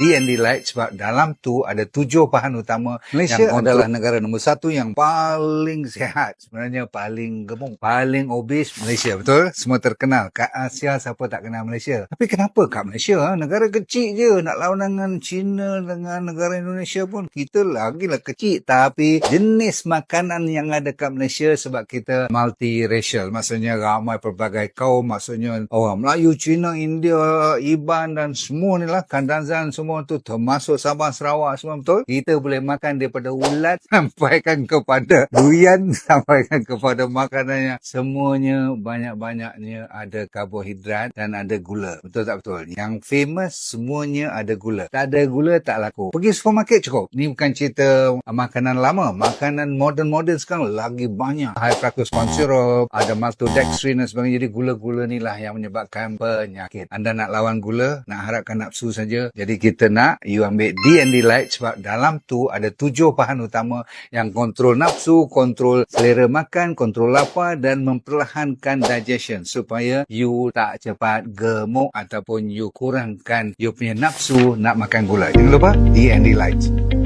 D&D Light sebab dalam tu ada 7 bahan utama. Malaysia adalah negara nombor 1 yang paling sihat. Sebenarnya paling gemuk, paling obes Malaysia. Betul? Semua terkenal. Kat Asia siapa tak kenal Malaysia. Tapi kenapa kat Malaysia? Negara kecil je. Nak lawan dengan China, dengan negara Indonesia pun kita lagilah kecil. Tapi jenis makanan yang ada kat Malaysia sebab kita multiracial. Maksudnya ramai pelbagai kaum. Maksudnya orang Melayu, Cina, India, Iban dan semua ni lah. Kandanzan semua tu termasuk Sabah, Sarawak semua, betul? Kita boleh makan daripada ulat sampaikan kepada durian, sampaikan kepada makanannya. Semuanya banyak-banyaknya ada karbohidrat dan ada gula. Betul tak betul? Yang famous semuanya ada gula. Tak ada gula tak laku. Pergi supermarket cukup. Ni bukan cerita makanan lama. Makanan modern sekarang lagi banyak. High fructose corn syrup, ada maltodextrin dan sebagainya. Jadi gula-gula ni lah yang menyebabkan penyakit. Anda nak lawan gula, nak harapkan nafsu saja. Jadi kita nak you ambil D&D Light sebab dalam tu ada 7 bahan utama yang kontrol nafsu, kontrol selera makan, kontrol lapar dan memperlahankan digestion supaya you tak cepat gemuk ataupun you kurangkan you punya nafsu nak makan gula. Jangan lupa D&D Light.